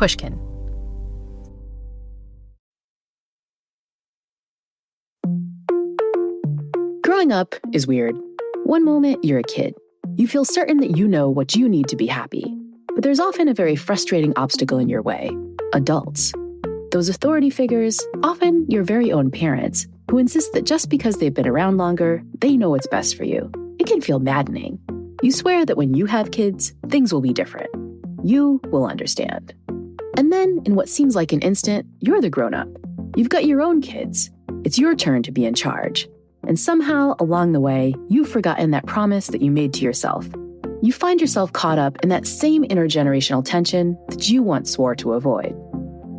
Pushkin. Growing up is weird. One moment, you're a kid. You feel certain that you know what you need to be happy. But there's often a very frustrating obstacle in your way: adults. Those authority figures, often your very own parents, who insist that just because they've been around longer, they know what's best for you. It can feel maddening. You swear that when you have kids, things will be different. You will understand. And then, in what seems like an instant, you're the grown-up. You've got your own kids. It's your turn to be in charge. And somehow, along the way, you've forgotten that promise that you made to yourself. You find yourself caught up in that same intergenerational tension that you once swore to avoid.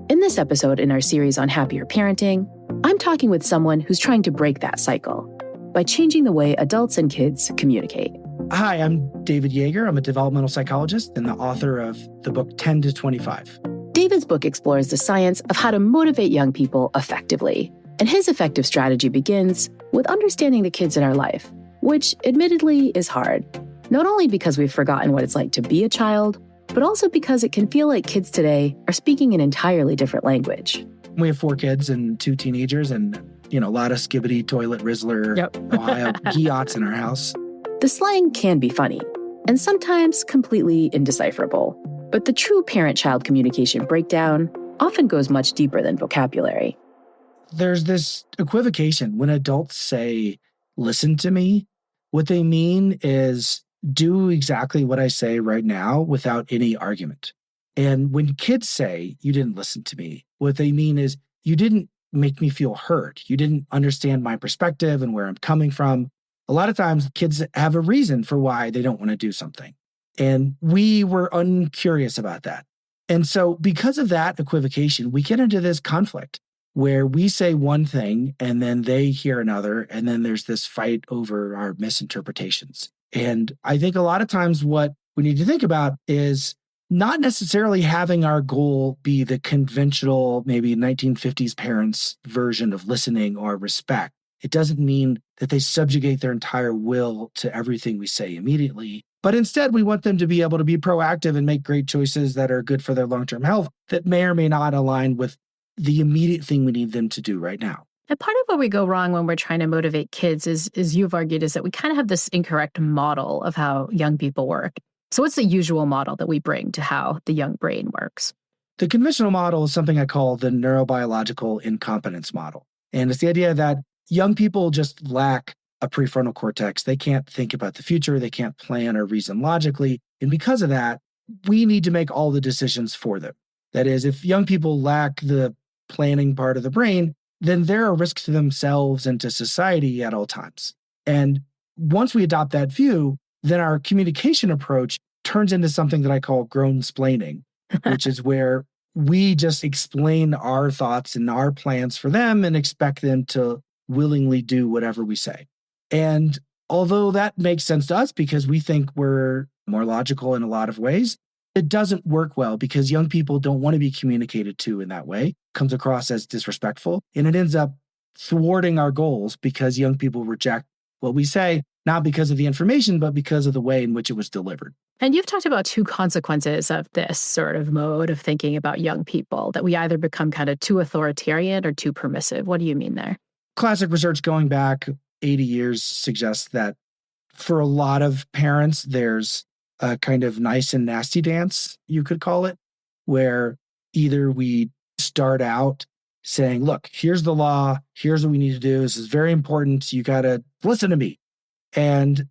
In this episode in our series on happier parenting, I'm talking with someone who's trying to break that cycle by changing the way adults and kids communicate. Hi, I'm David Yeager. I'm a developmental psychologist and the author of the book 10 to 25. David's book explores the science of how to motivate young people effectively. And his effective strategy begins with understanding the kids in our life, which admittedly is hard. Not only because we've forgotten what it's like to be a child, but also because it can feel like kids today are speaking an entirely different language. We have 4 kids and 2 teenagers and, a lot of skibbity, toilet, Rizzler, Ohio yachts in our house. The slang can be funny, and sometimes completely indecipherable. But the true parent-child communication breakdown often goes much deeper than vocabulary. There's this equivocation. When adults say, listen to me, what they mean is do exactly what I say right now without any argument. And when kids say, you didn't listen to me, what they mean is you didn't make me feel heard. You didn't understand my perspective and where I'm coming from. A lot of times kids have a reason for why they don't want to do something. And we were uncurious about that. And so because of that equivocation, we get into this conflict where we say one thing and then they hear another, and then there's this fight over our misinterpretations. And I think a lot of times what we need to think about is not necessarily having our goal be the conventional, maybe 1950s parents' version of listening or respect. It doesn't mean that they subjugate their entire will to everything we say immediately. But instead, we want them to be able to be proactive and make great choices that are good for their long-term health that may or may not align with the immediate thing we need them to do right now. And part of where we go wrong when we're trying to motivate kids is you've argued, is that we kind of have this incorrect model of how young people work. So what's the usual model that we bring to how the young brain works? The conventional model is something I call the neurobiological incompetence model. And it's the idea that young people just lack a prefrontal cortex. They can't think about the future. They can't plan or reason logically. And because of that, we need to make all the decisions for them. That is, if young people lack the planning part of the brain, then they're a risk to themselves and to society at all times. And once we adopt that view, then our communication approach turns into something that I call grown-splaining, which is where we just explain our thoughts and our plans for them and expect them to willingly do whatever we say. And although that makes sense to us because we think we're more logical in a lot of ways, it doesn't work well because young people don't want to be communicated to in that way. It comes across as disrespectful, and it ends up thwarting our goals because young people reject what we say, not because of the information, but because of the way in which it was delivered. And you've talked about 2 consequences of this sort of mode of thinking about young people, that we either become kind of too authoritarian or too permissive. What do you mean there? Classic research going back 80 years suggests that for a lot of parents, there's a kind of nice and nasty dance, you could call it, where either we start out saying, look, here's the law, here's what we need to do, this is very important, you got to listen to me. And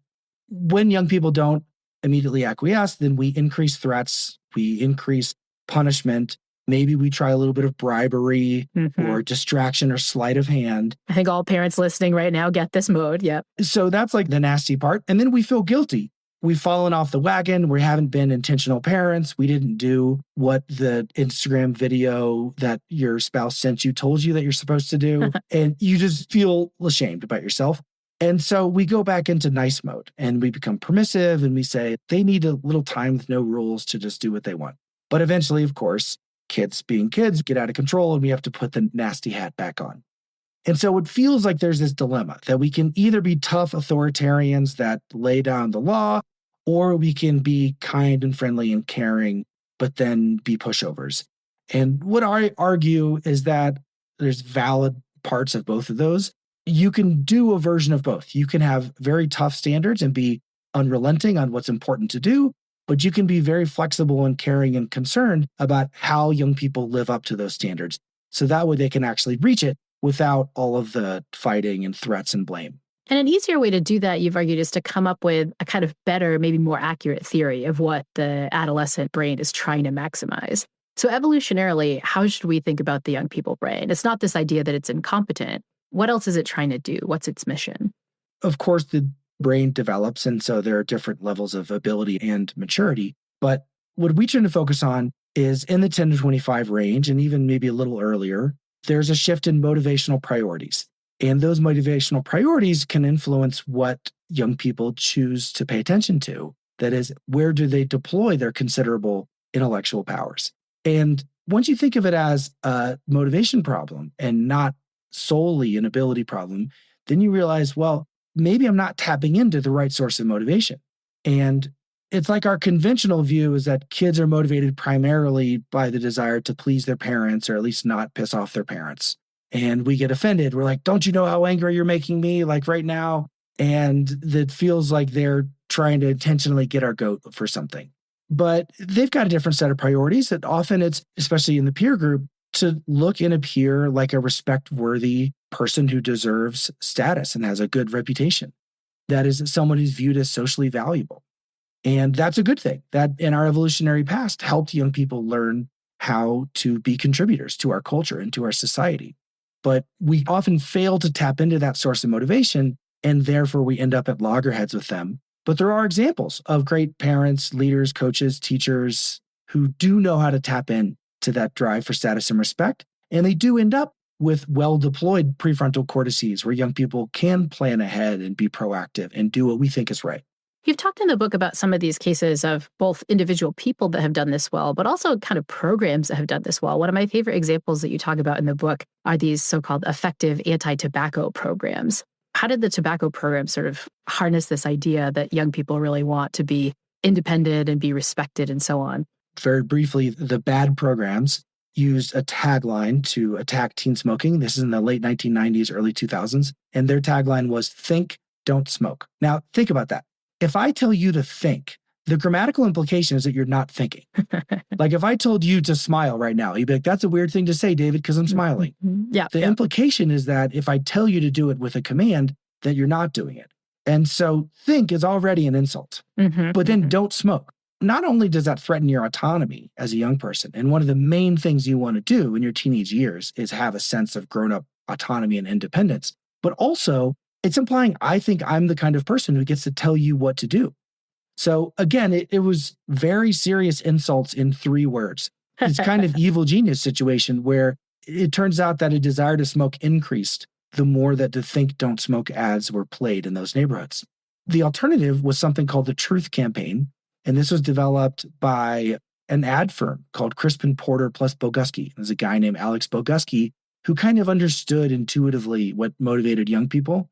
when young people don't immediately acquiesce, then we increase threats, we increase punishment, maybe we try a little bit of bribery or distraction or sleight of hand. I think all parents listening right now get this mode, yep. So that's like the nasty part. And then we feel guilty. We've fallen off the wagon. We haven't been intentional parents. We didn't do what the Instagram video that your spouse sent you told you that you're supposed to do. And you just feel ashamed about yourself. And so we go back into nice mode and we become permissive and we say they need a little time with no rules to just do what they want. But eventually, of course, kids being kids get out of control and we have to put the nasty hat back on. And so it feels like there's this dilemma that we can either be tough authoritarians that lay down the law, or we can be kind and friendly and caring, but then be pushovers. And what I argue is that there's valid parts of both of those. You can do a version of both. You can have very tough standards and be unrelenting on what's important to do, but you can be very flexible and caring and concerned about how young people live up to those standards. So that way they can actually reach it without all of the fighting and threats and blame. And an easier way to do that, you've argued, is to come up with a kind of better, maybe more accurate theory of what the adolescent brain is trying to maximize. So evolutionarily, how should we think about the young people brain? It's not this idea that it's incompetent. What else is it trying to do? What's its mission? Of course, the brain develops, and so there are different levels of ability and maturity. But what we tend to focus on is in the 10 to 25 range, and even maybe a little earlier, there's a shift in motivational priorities. And those motivational priorities can influence what young people choose to pay attention to. That is, where do they deploy their considerable intellectual powers? And once you think of it as a motivation problem and not solely an ability problem, then you realize, well, maybe I'm not tapping into the right source of motivation. And it's like our conventional view is that kids are motivated primarily by the desire to please their parents, or at least not piss off their parents. And we get offended. We're like, don't you know how angry you're making me, like right now? And that feels like they're trying to intentionally get our goat for something. But they've got a different set of priorities that often it's, especially in the peer group, to look and appear like a respect-worthy person who deserves status and has a good reputation. That is someone who's viewed as socially valuable. And that's a good thing. That in our evolutionary past helped young people learn how to be contributors to our culture and to our society. But we often fail to tap into that source of motivation, and therefore we end up at loggerheads with them. But there are examples of great parents, leaders, coaches, teachers who do know how to tap in to that drive for status and respect. And they do end up with well-deployed prefrontal cortices where young people can plan ahead and be proactive and do what we think is right. You've talked in the book about some of these cases of both individual people that have done this well, but also kind of programs that have done this well. One of my favorite examples that you talk about in the book are these so-called effective anti-tobacco programs. How did the tobacco program sort of harness this idea that young people really want to be independent and be respected and so on? Very briefly, the bad programs used a tagline to attack teen smoking. This is in the late 1990s, early 2000s. And their tagline was, think, don't smoke. Now, think about that. If I tell you to think, the grammatical implication is that you're not thinking. Like if I told you to smile right now, you'd be like, that's a weird thing to say, David, because I'm smiling. Yeah. The implication is that if I tell you to do it with a command, that you're not doing it. And so think is already an insult. But then don't smoke. Not only does that threaten your autonomy as a young person, and one of the main things you want to do in your teenage years is have a sense of grown-up autonomy and independence, but also it's implying I think I'm the kind of person who gets to tell you what to do. So again, it was very serious insults in 3 words. It's kind of evil genius situation where it turns out that a desire to smoke increased the more that the think don't smoke ads were played in those neighborhoods. The alternative was something called the Truth Campaign. And this was developed by an ad firm called Crispin Porter plus Boguski. There's a guy named Alex Boguski who kind of understood intuitively what motivated young people.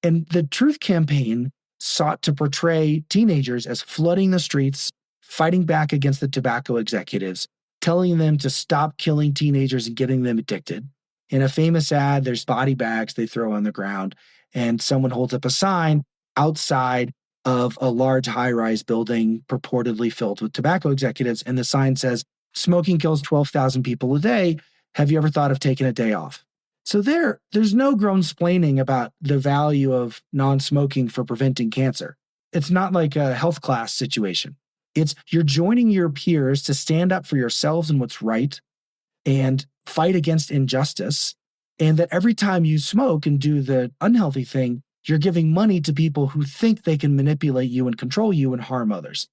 And the Truth Campaign sought to portray teenagers as flooding the streets, fighting back against the tobacco executives, telling them to stop killing teenagers and getting them addicted. In a famous ad, there's body bags they throw on the ground, and someone holds up a sign outside of a large high-rise building purportedly filled with tobacco executives. And the sign says, smoking kills 12,000 people a day. Have you ever thought of taking a day off? So there's no grown-splaining about the value of non-smoking for preventing cancer. It's not like a health class situation. It's you're joining your peers to stand up for yourselves and what's right and fight against injustice. And that every time you smoke and do the unhealthy thing, you're giving money to people who think they can manipulate you and control you and harm others.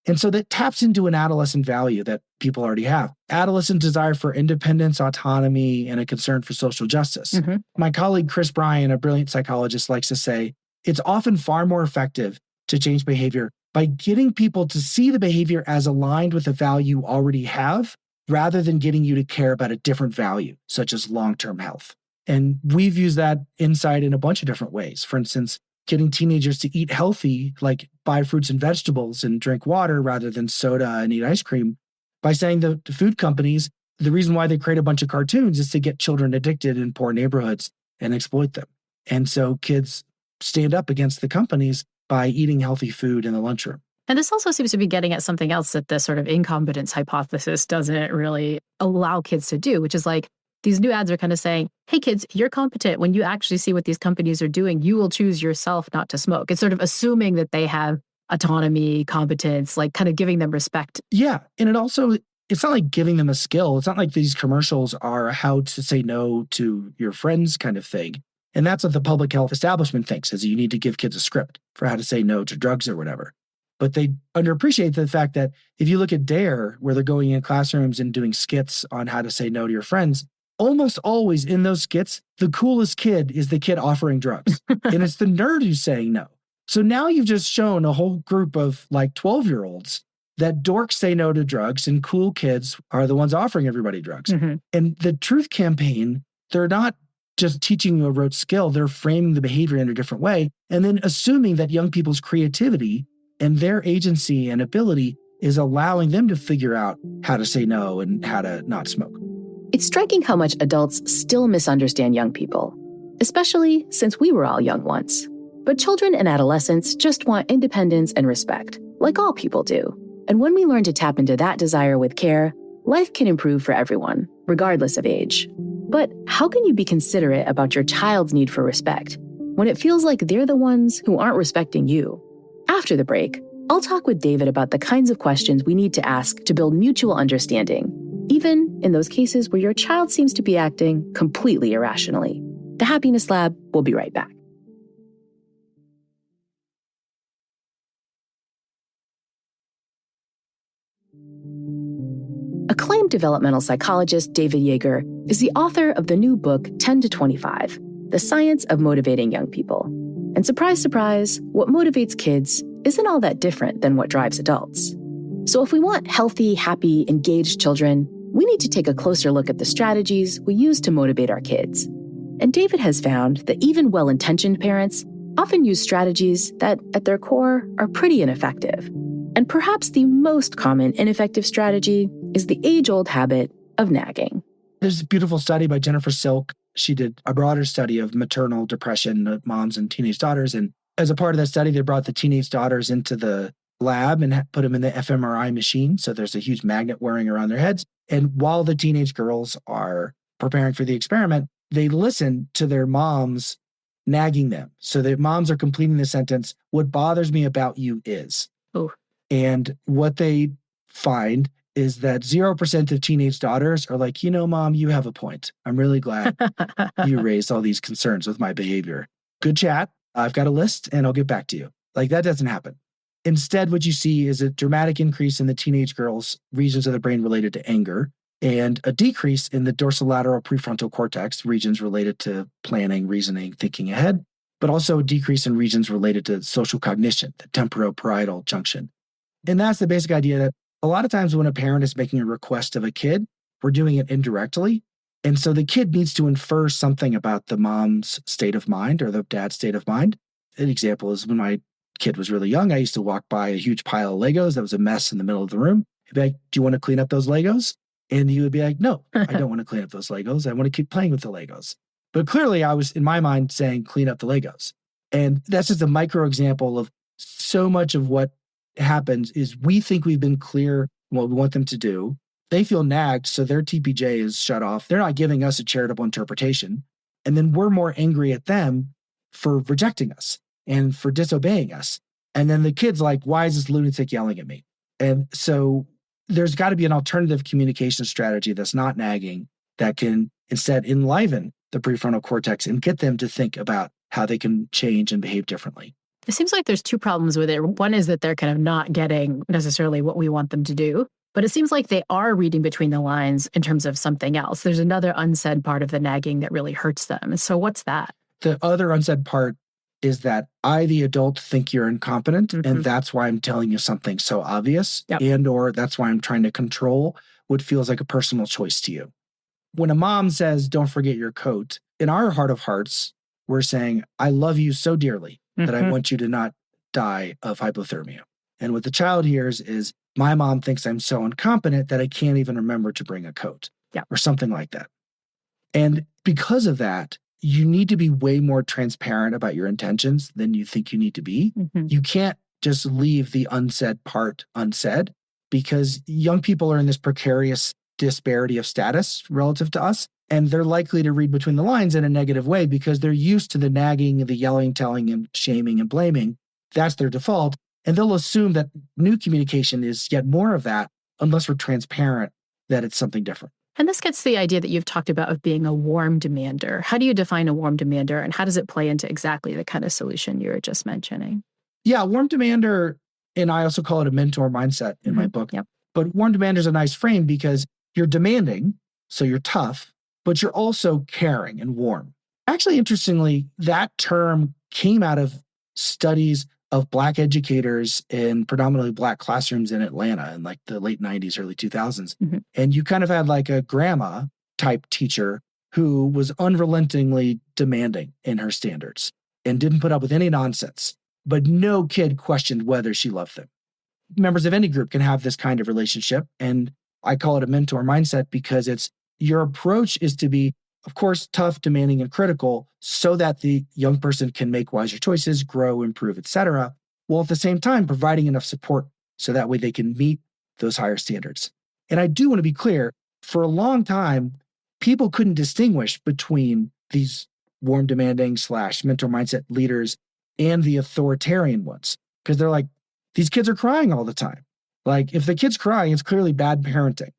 And so that taps into an adolescent value that people already have. Adolescent desire for independence, autonomy, and a concern for social justice. My colleague, Chris Bryan, a brilliant psychologist, likes to say, it's often far more effective to change behavior by getting people to see the behavior as aligned with a value you already have, rather than getting you to care about a different value, such as long-term health. And we've used that insight in a bunch of different ways. For instance, getting teenagers to eat healthy, like buy fruits and vegetables and drink water rather than soda and eat ice cream, by saying that the food companies The reason why they create a bunch of cartoons is to get children addicted in poor neighborhoods and exploit them. And so kids stand up against the companies by eating healthy food in the lunchroom. And this also seems to be getting at something else that the sort of incompetence hypothesis doesn't really allow kids to do, which is like these new ads are kind of saying, hey, kids, you're competent. When you actually see what these companies are doing, you will choose yourself not to smoke. It's sort of assuming that they have autonomy, competence, like kind of giving them respect. Yeah. And it's not like giving them a skill. It's not like these commercials are how to say no to your friends kind of thing. And that's what the public health establishment thinks, is you need to give kids a script for how to say no to drugs or whatever. But they underappreciate the fact that if you look at DARE, where they're going in classrooms and doing skits on how to say no to your friends, almost always in those skits, the coolest kid is the kid offering drugs. And it's the nerd who's saying no. So now you've just shown a whole group of like 12-year-olds that dorks say no to drugs and cool kids are the ones offering everybody drugs. Mm-hmm. And the Truth Campaign, they're not just teaching you a rote skill, they're framing the behavior in a different way and then assuming that young people's creativity and their agency and ability is allowing them to figure out how to say no and how to not smoke. It's striking how much adults still misunderstand young people, especially since we were all young once. But children and adolescents just want independence and respect, like all people do. And when we learn to tap into that desire with care, life can improve for everyone, regardless of age. But how can you be considerate about your child's need for respect when it feels like they're the ones who aren't respecting you? After the break, I'll talk with David about the kinds of questions we need to ask to build mutual understanding, even in those cases where your child seems to be acting completely irrationally. The Happiness Lab will be right back. Acclaimed developmental psychologist David Yeager is the author of the new book 10 to 25, The Science of Motivating Young People. And surprise, surprise, what motivates kids isn't all that different than what drives adults. So if we want healthy, happy, engaged children, we need to take a closer look at the strategies we use to motivate our kids. And David has found that even well-intentioned parents often use strategies that, at their core, are pretty ineffective. And perhaps the most common ineffective strategy is the age-old habit of nagging. There's a beautiful study by Jennifer Silk. She did a broader study of maternal depression of moms and teenage daughters. And as a part of that study, they brought the teenage daughters into the lab and put them in the fMRI machine. So there's a huge magnet whirring around their heads. And while the teenage girls are preparing for the experiment, they listen to their moms nagging them. So their moms are completing the sentence, "What bothers me about you is." Ooh. And what they find is that 0% of teenage daughters are like, Mom, you have a point. I'm really glad you raised all these concerns with my behavior. Good chat. I've got a list and I'll get back to you. Like, that doesn't happen. Instead, what you see is a dramatic increase in the teenage girls' regions of the brain related to anger and a decrease in the dorsolateral prefrontal cortex, regions related to planning, reasoning, thinking ahead, but also a decrease in regions related to social cognition, the temporoparietal junction. And that's the basic idea that a lot of times when a parent is making a request of a kid, we're doing it indirectly. And so the kid needs to infer something about the mom's state of mind or the dad's state of mind. An example is when my kid was really young, I used to walk by a huge pile of Legos that was a mess in the middle of the room. He'd be like, "Do you want to clean up those Legos?" And he would be like, "No, I don't want to clean up those Legos. I want to keep playing with the Legos." But clearly I was, in my mind, saying, "Clean up the Legos." And that's just a micro example of so much of what happens is we think we've been clear what we want them to do. They feel nagged, so their TPJ is shut off. They're not giving us a charitable interpretation. And then we're more angry at them for rejecting us and for disobeying us. And then the kid's like, "Why is this lunatic yelling at me?" And so there's got to be an alternative communication strategy that's not nagging, that can instead enliven the prefrontal cortex and get them to think about how they can change and behave differently. It seems like there's two problems with it. One is that they're kind of not getting necessarily what we want them to do, but it seems like they are reading between the lines in terms of something else. There's another unsaid part of the nagging that really hurts them. So what's that? The other unsaid part is that I, the adult, think you're incompetent, Mm-hmm. and that's why I'm telling you something so obvious, Yep. and or that's why I'm trying to control what feels like a personal choice to you. When a mom says, "Don't forget your coat," in our heart of hearts, we're saying, "I love you so dearly that I want you to not die of hypothermia." And what the child hears is, "My mom thinks I'm so incompetent that I can't even remember to bring a coat." or something like that. And because of that, you need to be way more transparent about your intentions than you think you need to be. You can't just leave the unsaid part unsaid, because young people are in this precarious disparity of status relative to us. And they're likely to read between the lines in a negative way because they're used to the nagging, the yelling, telling, and shaming and blaming. That's their default. And they'll assume that new communication is yet more of that unless we're transparent that it's something different. And this gets to the idea that you've talked about of being a warm demander. How do you define a warm demander, and how does it play into exactly the kind of solution you were just mentioning? Yeah, warm demander, and I also call it a mentor mindset in my book. But warm demander is a nice frame because you're demanding, so you're tough, but you're also caring and warm. Actually, interestingly, that term came out of studies of Black educators in predominantly Black classrooms in Atlanta in like the late 90s, early 2000s. And you kind of had like a grandma type teacher who was unrelentingly demanding in her standards and didn't put up with any nonsense, but no kid questioned whether she loved them. Members of any group can have this kind of relationship. And I call it a mentor mindset because it's your approach is to be, of course, tough, demanding, and critical so that the young person can make wiser choices, grow, improve, etc., while at the same time providing enough support so that way they can meet those higher standards. And I do want to be clear, for a long time, people couldn't distinguish between these warm, demanding / mentor mindset leaders and the authoritarian ones, because they're like, these kids are crying all the time. Like, if the kid's crying, it's clearly bad parenting.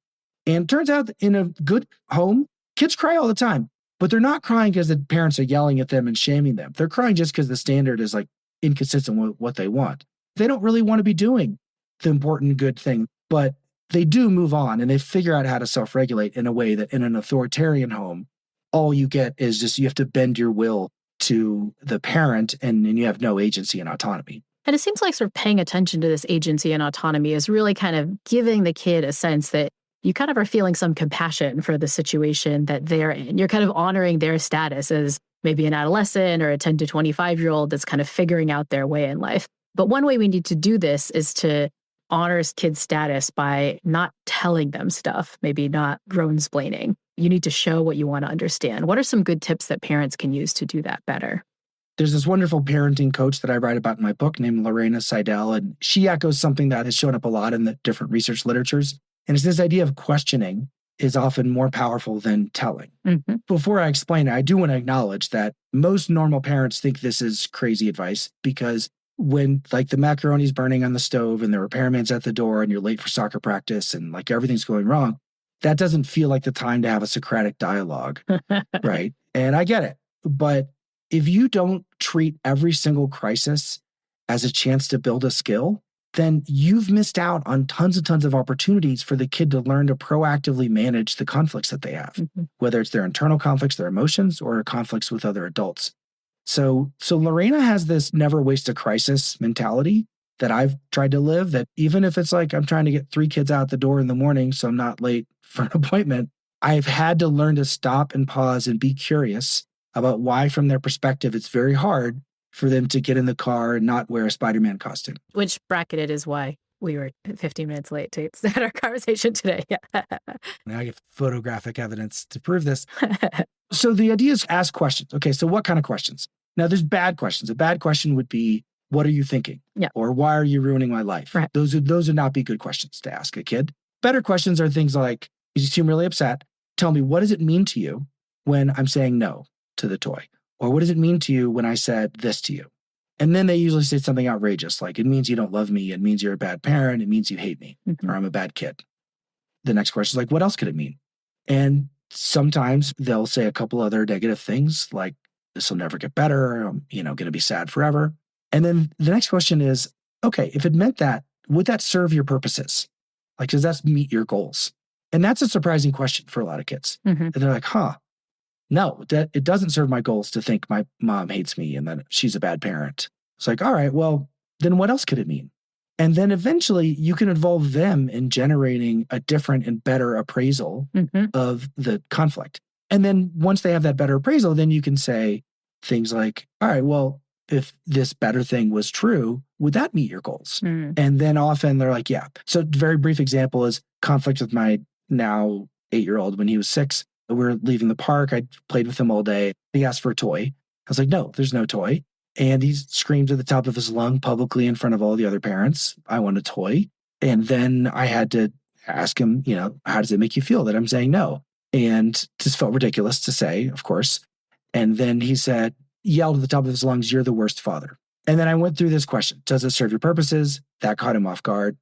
And it turns out that in a good home, kids cry all the time, but they're not crying because the parents are yelling at them and shaming them. They're crying just because the standard is like inconsistent with what they want. They don't really want to be doing the important good thing, but they do move on and they figure out how to self-regulate in a way that in an authoritarian home, all you get is just you have to bend your will to the parent and you have no agency and autonomy. And it seems like sort of paying attention to this agency and autonomy is really kind of giving the kid a sense that you kind of are feeling some compassion for the situation that they're in. You're kind of honoring their status as maybe an adolescent or a 10 to 25-year-old that's kind of figuring out their way in life. But one way we need to do this is to honor kids' status by not telling them stuff, maybe not grown-splaining. You need to show what you want to understand. What are some good tips that parents can use to do that better? There's this wonderful parenting coach that I write about in my book named Laurie Santos, and she echoes something that has shown up a lot in the different research literatures. And it's this idea of questioning is often more powerful than telling. Before I explain it, I do want to acknowledge that most normal parents think this is crazy advice because when like the macaroni's burning on the stove and the repairman's at the door and you're late for soccer practice and like everything's going wrong, that doesn't feel like the time to have a Socratic dialogue, right? And I get it. But if you don't treat every single crisis as a chance to build a skill, then you've missed out on tons and tons of opportunities for the kid to learn to proactively manage the conflicts that they have, whether it's their internal conflicts, their emotions, or conflicts with other adults. So Lorena has this never waste a crisis mentality that I've tried to live, that even if it's like I'm trying to get 3 kids out the door in the morning so I'm not late for an appointment, I've had to learn to stop and pause and be curious about why, from their perspective, it's very hard for them to get in the car and not wear a Spider-Man costume. Which bracketed is why we were 15 minutes late to start our conversation today. Now I have photographic evidence to prove this. So the idea is ask questions. Okay, so what kind of questions? Now there's bad questions. A bad question would be, what are you thinking? Or why are you ruining my life? Right. Those would not be good questions to ask a kid. Better questions are things like, you seem really upset. Tell me, what does it mean to you when I'm saying no to the toy? Or what does it mean to you when I said this to you? And then they usually say something outrageous, like it means you don't love me. It means you're a bad parent. It means you hate me, or I'm a bad kid. The next question is like, what else could it mean? And sometimes they'll say a couple other negative things like, this will never get better. I'm, going to be sad forever. And then the next question is, okay, if it meant that, would that serve your purposes? Like, does that meet your goals? And that's a surprising question for a lot of kids. And they're like, no, it doesn't serve my goals to think my mom hates me and that she's a bad parent. It's like, all right, well, then what else could it mean? And then eventually you can involve them in generating a different and better appraisal of the conflict. And then once they have that better appraisal, then you can say things like, all right, well, if this better thing was true, would that meet your goals? And then often they're like, yeah. So a very brief example is conflict with my now 8-year-old, when he was 6, we were leaving the park. I played with him all day. He asked for a toy. I was like, no, there's no toy. And he screamed at the top of his lung publicly in front of all the other parents, I want a toy. And then I had to ask him, how does it make you feel that I'm saying no? And just felt ridiculous to say, of course. And then he yelled at the top of his lungs, you're the worst father. And then I went through this question. Does it serve your purposes? That caught him off guard.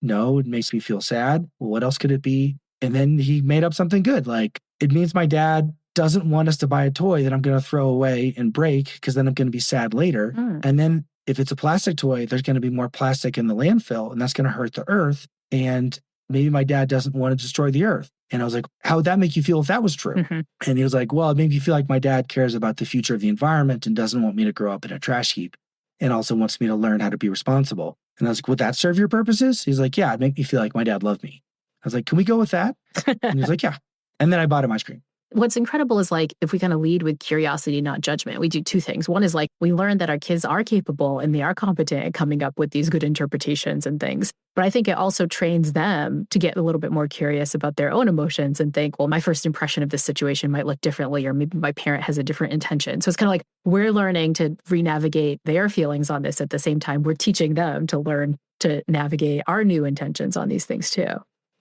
No, it makes me feel sad. Well, what else could it be? And then he made up something good. Like, it means my dad doesn't want us to buy a toy that I'm going to throw away and break because then I'm going to be sad later. And then if it's a plastic toy, there's going to be more plastic in the landfill and that's going to hurt the earth. And maybe my dad doesn't want to destroy the earth. And I was like, how would that make you feel if that was true? And he was like, well, it made me feel like my dad cares about the future of the environment and doesn't want me to grow up in a trash heap and also wants me to learn how to be responsible. And I was like, would that serve your purposes? He's like, yeah, it'd make me feel like my dad loved me. I was like, can we go with that? And he was like, yeah. And then I bought him ice cream. What's incredible is like, if we kind of lead with curiosity, not judgment, we do two things. One is like, we learn that our kids are capable and they are competent at coming up with these good interpretations and things. But I think it also trains them to get a little bit more curious about their own emotions and think, well, my first impression of this situation might look differently, or maybe my parent has a different intention. So it's kind of like we're learning to re-navigate their feelings on this at the same time. We're teaching them to learn to navigate our new intentions on these things too.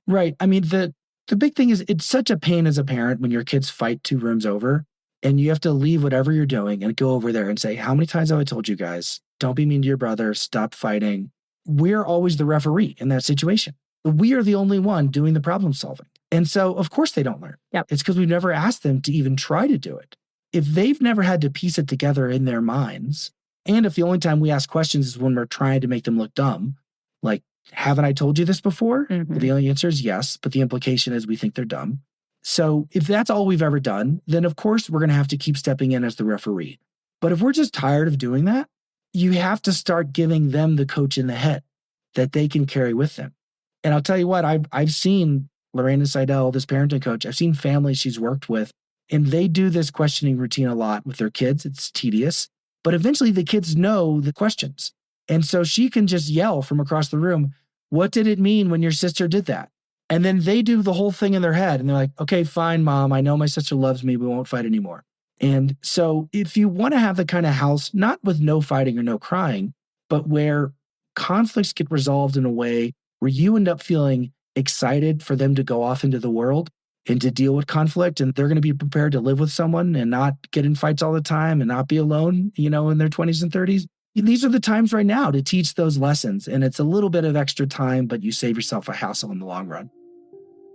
Right. I mean, the big thing is it's such a pain as a parent when your kids fight 2 rooms over and you have to leave whatever you're doing and go over there and say, how many times have I told you guys, don't be mean to your brother, stop fighting. We're always the referee in that situation. We are the only one doing the problem solving. And so, of course, they don't learn. Yep. It's because we've never asked them to even try to do it. If they've never had to piece it together in their minds, and if the only time we ask questions is when we're trying to make them look dumb, like, haven't I told you this before? The only answer is yes, but the implication is we think they're dumb. So if that's all we've ever done, then of course we're going to have to keep stepping in as the referee. But if we're just tired of doing that, you have to start giving them the coach in the head that they can carry with them. And I'll tell you what, I've seen Lorraine Seidel, this parenting coach, I've seen families she's worked with, and they do this questioning routine a lot with their kids. It's tedious, but eventually the kids know the questions. And so she can just yell from across the room, what did it mean when your sister did that? And then they do the whole thing in their head. And they're like, okay, fine, Mom. I know my sister loves me. We won't fight anymore. And so if you want to have the kind of house, not with no fighting or no crying, but where conflicts get resolved in a way where you end up feeling excited for them to go off into the world and to deal with conflict, and they're going to be prepared to live with someone and not get in fights all the time and not be alone, in their 20s and 30s. These are the times right now to teach those lessons. And it's a little bit of extra time, but you save yourself a hassle in the long run.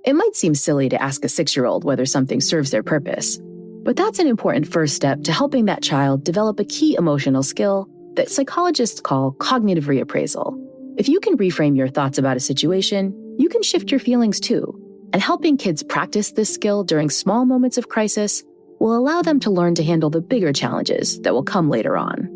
It might seem silly to ask a 6-year-old whether something serves their purpose, but that's an important first step to helping that child develop a key emotional skill that psychologists call cognitive reappraisal. If you can reframe your thoughts about a situation, you can shift your feelings too. And helping kids practice this skill during small moments of crisis will allow them to learn to handle the bigger challenges that will come later on.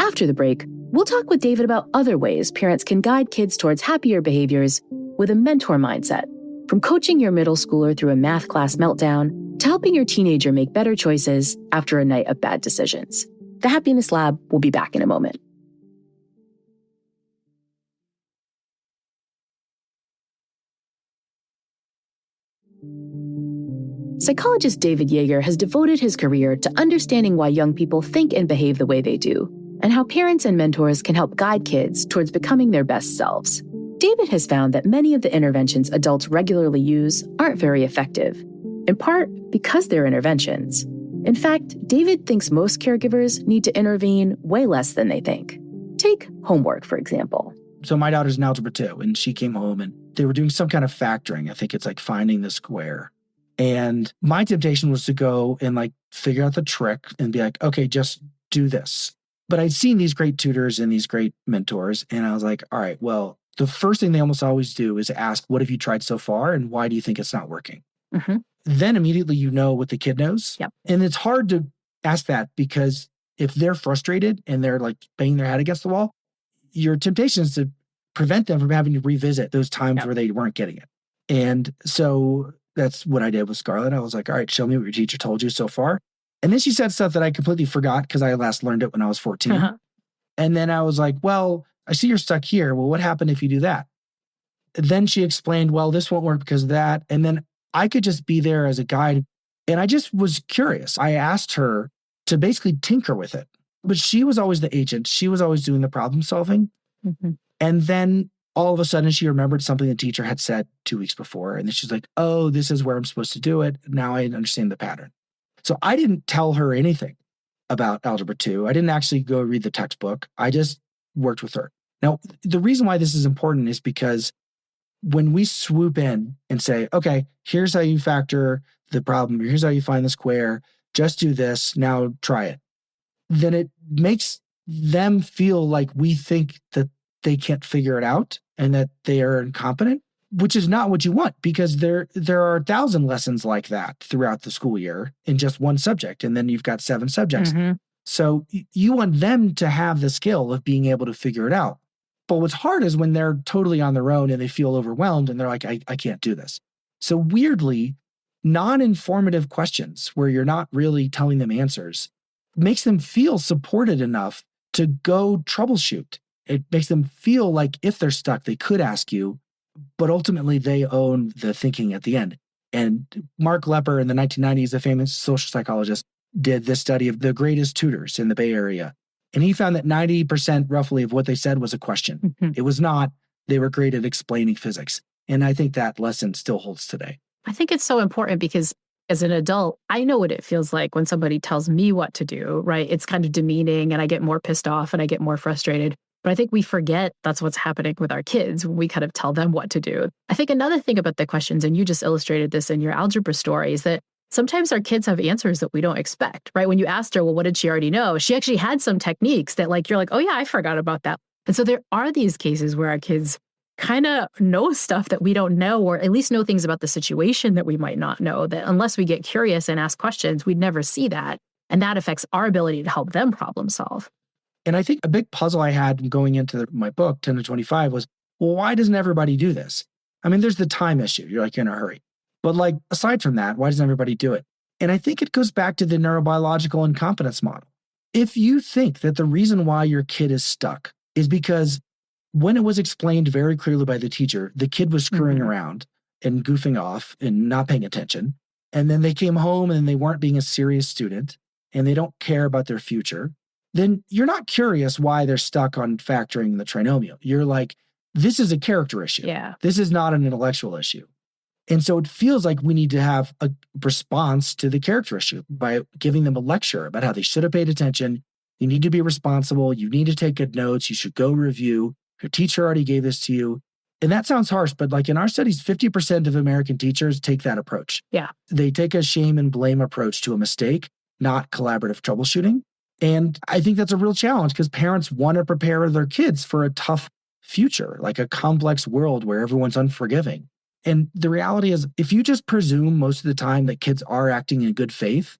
After the break, we'll talk with David about other ways parents can guide kids towards happier behaviors with a mentor mindset, from coaching your middle schooler through a math class meltdown to helping your teenager make better choices after a night of bad decisions. The Happiness Lab will be back in a moment. Psychologist David Yeager has devoted his career to understanding why young people think and behave the way they do, and how parents and mentors can help guide kids towards becoming their best selves. David has found that many of the interventions adults regularly use aren't very effective, in part because they're interventions. In fact, David thinks most caregivers need to intervene way less than they think. Take homework, for example. So my daughter's in algebra 2, and she came home and they were doing some kind of factoring. I think it's like finding the square. And my temptation was to go and figure out the trick and be like, okay, just do this. But I'd seen these great tutors and these great mentors, and I was like, all right, well, the first thing they almost always do is ask, what have you tried so far, and why do you think it's not working? Then immediately you know what the kid knows. Yep. And it's hard to ask that because if they're frustrated and they're banging their head against the wall, your temptation is to prevent them from having to revisit those times where they weren't getting it. And so that's what I did with Scarlett. I was like, all right, show me what your teacher told you so far. And then she said stuff that I completely forgot because I last learned it when I was 14. And then I was like, well, I see you're stuck here. Well, what happened if you do that? Then she explained, well, this won't work because of that. And then I could just be there as a guide. And I just was curious. I asked her to basically tinker with it. But she was always the agent. She was always doing the problem solving. Mm-hmm. And then all of a sudden she remembered something the teacher had said 2 weeks before. And then she's like, oh, this is where I'm supposed to do it. Now I understand the pattern. So I didn't tell her anything about Algebra 2. I didn't actually go read the textbook. I just worked with her. Now, the reason why this is important is because when we swoop in and say, okay, here's how you factor the problem, here's how you find the square, just do this, now try it, then it makes them feel like we think that they can't figure it out and that they are incompetent, which is not what you want, because there are 1,000 lessons like that throughout the school year in just one subject, and then you've got 7 subjects. Mm-hmm. So you want them to have the skill of being able to figure it out. But what's hard is when they're totally on their own and they feel overwhelmed and they're like, I can't do this. So weirdly, non-informative questions where you're not really telling them answers makes them feel supported enough to go troubleshoot. It makes them feel like if they're stuck, they could ask you, but ultimately they own the thinking at the end. And Mark Lepper in the 1990s, a famous social psychologist, did this study of the greatest tutors in the Bay Area. And he found that 90% roughly of what they said was a question. Mm-hmm. It was not, they were great at explaining physics. And I think that lesson still holds today. I think it's so important because as an adult, I know what it feels like when somebody tells me what to do, right? It's kind of demeaning and I get more pissed off and I get more frustrated. But I think we forget that's what's happening with our kids when we kind of tell them what to do. I think another thing about the questions, and you just illustrated this in your algebra story, is that sometimes our kids have answers that we don't expect, right? When you asked her, well, what did she already know? She actually had some techniques that you're like, oh yeah, I forgot about that. And so there are these cases where our kids kind of know stuff that we don't know, or at least know things about the situation that we might not know, that unless we get curious and ask questions, we'd never see that. And that affects our ability to help them problem solve. And I think a big puzzle I had going into my book, 10 to 25, was, well, why doesn't everybody do this? I mean, there's the time issue. You're in a hurry. But aside from that, why doesn't everybody do it? And I think it goes back to the neurobiological incompetence model. If you think that the reason why your kid is stuck is because when it was explained very clearly by the teacher, the kid was screwing around and goofing off and not paying attention, and then they came home and they weren't being a serious student and they don't care about their future, then you're not curious why they're stuck on factoring the trinomial. You're like, this is a character issue. Yeah. This is not an intellectual issue. And so it feels like we need to have a response to the character issue by giving them a lecture about how they should have paid attention. You need to be responsible. You need to take good notes. You should go review. Your teacher already gave this to you. And that sounds harsh, but in our studies, 50% of American teachers take that approach. Yeah. They take a shame and blame approach to a mistake, not collaborative troubleshooting. And I think that's a real challenge because parents want to prepare their kids for a tough future, like a complex world where everyone's unforgiving. And the reality is, if you just presume most of the time that kids are acting in good faith,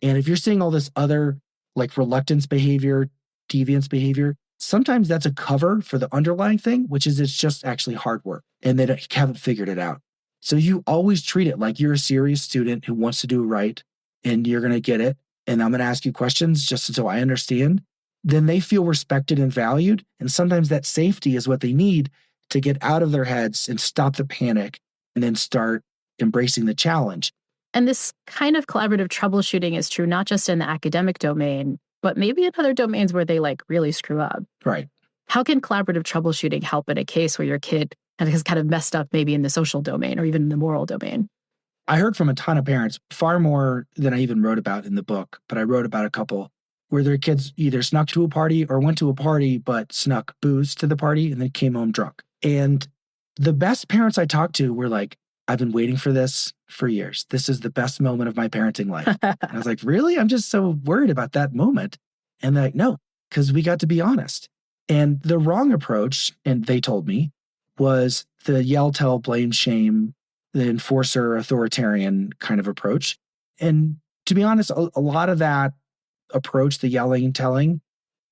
and if you're seeing all this other reluctance behavior, deviance behavior, sometimes that's a cover for the underlying thing, which is it's just actually hard work and they haven't figured it out. So you always treat it like you're a serious student who wants to do it right and you're going to get it. And I'm going to ask you questions just so I understand. Then they feel respected and valued. And sometimes that safety is what they need to get out of their heads and stop the panic and then start embracing the challenge. And this kind of collaborative troubleshooting is true not just in the academic domain, but maybe in other domains where they really screw up. Right. How can collaborative troubleshooting help in a case where your kid has kind of messed up maybe in the social domain or even in the moral domain? I heard from a ton of parents, far more than I even wrote about in the book, but I wrote about a couple where their kids either snuck to a party or went to a party but snuck booze to the party and then came home drunk. And the best parents I talked to were like, I've been waiting for this for years. This is the best moment of my parenting life. And I was like, really? I'm just so worried about that moment. And they're like, no, because we got to be honest. And the wrong approach, and they told me, was the yell, tell, blame, shame, the enforcer, authoritarian kind of approach. And to be honest, a lot of that approach, the yelling and telling,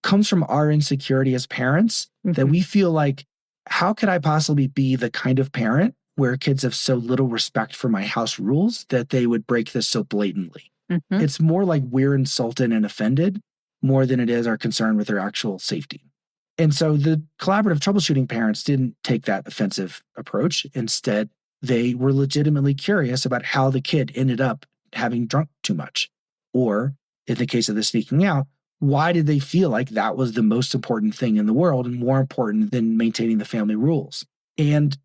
comes from our insecurity as parents, that we feel like, how could I possibly be the kind of parent where kids have so little respect for my house rules that they would break this so blatantly? It's more like we're insulted and offended more than it is our concern with their actual safety. And so the collaborative troubleshooting parents didn't take that offensive approach. Instead, they were legitimately curious about how the kid ended up having drunk too much. Or in the case of the sneaking out, why did they feel like that was the most important thing in the world and more important than maintaining the family rules? And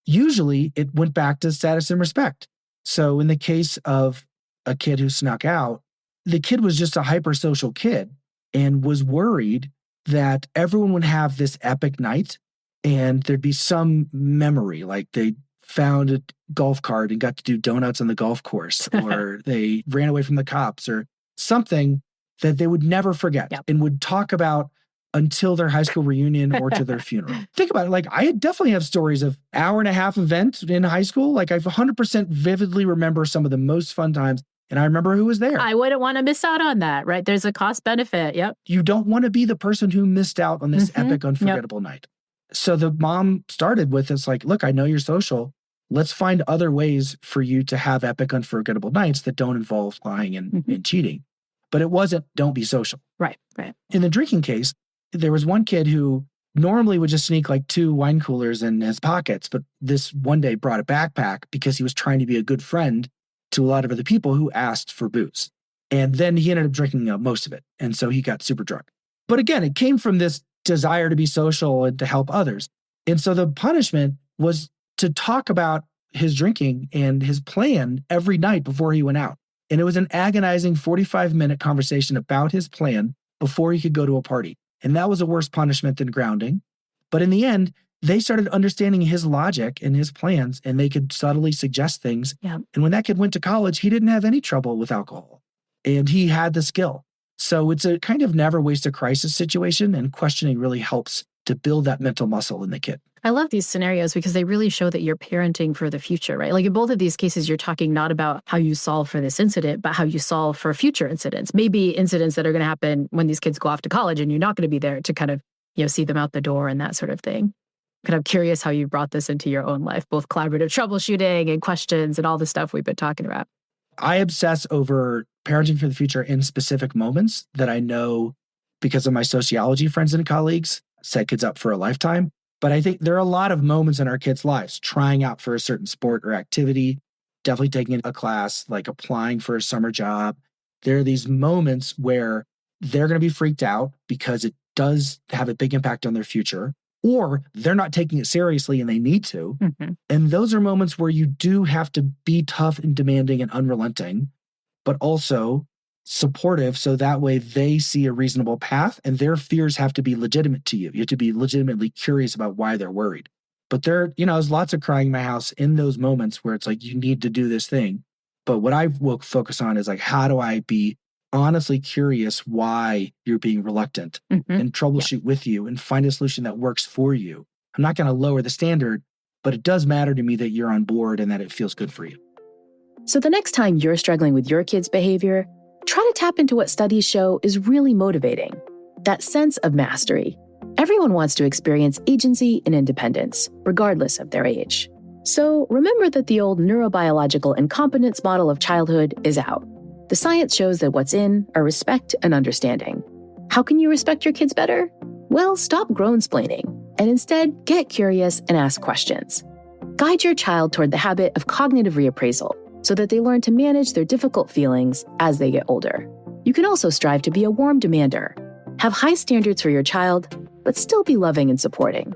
usually it went back to status and respect. So in the case of a kid who snuck out, the kid was just a hypersocial kid and was worried that everyone would have this epic night and there'd be some memory, like they found a golf cart and got to do donuts on the golf course, or they ran away from the cops, or something that they would never forget and would talk about until their high school reunion or to their funeral. Think about it. Like, I definitely have stories of hour-and-a-half event in high school. Like, I 100% vividly remember some of the most fun times, and I remember who was there. I wouldn't want to miss out on that, right? There's a cost benefit. Yep. You don't want to be the person who missed out on this epic, unforgettable night. So the mom started with this, like, look, I know you're social. Let's find other ways for you to have epic, unforgettable nights that don't involve lying and cheating. But it wasn't, don't be social. Right. In the drinking case, there was one kid who normally would just sneak like 2 wine coolers in his pockets, but this one day brought a backpack because he was trying to be a good friend to a lot of other people who asked for booze. And then he ended up drinking most of it. And so he got super drunk. But again, it came from this desire to be social and to help others. And so the punishment was to talk about his drinking and his plan every night before he went out. And it was an agonizing 45-minute conversation about his plan before he could go to a party. And that was a worse punishment than grounding. But in the end, they started understanding his logic and his plans, and they could subtly suggest things. Yeah. And when that kid went to college, he didn't have any trouble with alcohol. And he had the skill. So it's a kind of never waste a crisis situation, and questioning really helps to build that mental muscle in the kid. I love these scenarios because they really show that you're parenting for the future, right? Like in both of these cases, you're talking not about how you solve for this incident, but how you solve for future incidents. Maybe incidents that are going to happen when these kids go off to college and you're not going to be there to kind of, see them out the door and that sort of thing. But I'm curious how you brought this into your own life, both collaborative troubleshooting and questions and all the stuff we've been talking about. I obsess over parenting for the future in specific moments that I know, because of my sociology friends and colleagues, set kids up for a lifetime. But I think there are a lot of moments in our kids' lives, trying out for a certain sport or activity, definitely taking a class, like applying for a summer job. There are these moments where they're going to be freaked out because it does have a big impact on their future, or they're not taking it seriously and they need to. And those are moments where you do have to be tough and demanding and unrelenting, but also supportive, so that way they see a reasonable path and their fears have to be legitimate to you. You have to be legitimately curious about why they're worried. But there's lots of crying in my house in those moments where it's like, you need to do this thing. But what I will focus on is like, how do I be honestly curious why you're being reluctant and troubleshoot with you and find a solution that works for you. I'm not going to lower the standard, but it does matter to me that you're on board and that it feels good for you. So the next time you're struggling with your kid's behavior, try to tap into what studies show is really motivating, that sense of mastery. Everyone wants to experience agency and independence, regardless of their age. So remember that the old neurobiological incompetence model of childhood is out. The science shows that what's in are respect and understanding. How can you respect your kids better? Well, stop grown-splaining and instead get curious and ask questions. Guide your child toward the habit of cognitive reappraisal so that they learn to manage their difficult feelings as they get older. You can also strive to be a warm demander. Have high standards for your child, but still be loving and supporting.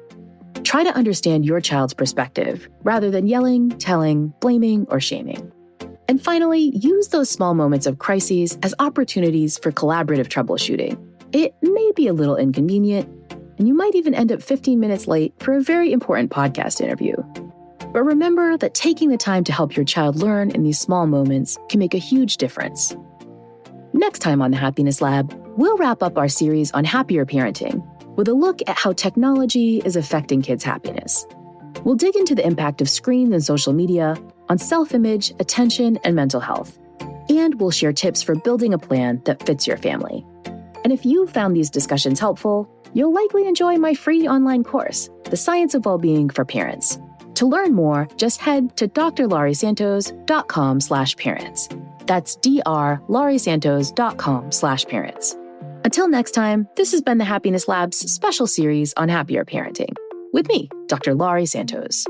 Try to understand your child's perspective rather than yelling, telling, blaming, or shaming. And finally, use those small moments of crises as opportunities for collaborative troubleshooting. It may be a little inconvenient, and you might even end up 15 minutes late for a very important podcast interview. But remember that taking the time to help your child learn in these small moments can make a huge difference. Next time on the Happiness Lab, we'll wrap up our series on happier parenting with a look at how technology is affecting kids' happiness. We'll dig into the impact of screens and social media on self-image, attention, and mental health. And we'll share tips for building a plan that fits your family. And if you found these discussions helpful, you'll likely enjoy my free online course, The Science of Wellbeing for Parents. To learn more, just head to drlauriesantos.com/parents. That's drlauriesantos.com/parents. Until next time, this has been the Happiness Lab's special series on happier parenting with me, Dr. Laurie Santos.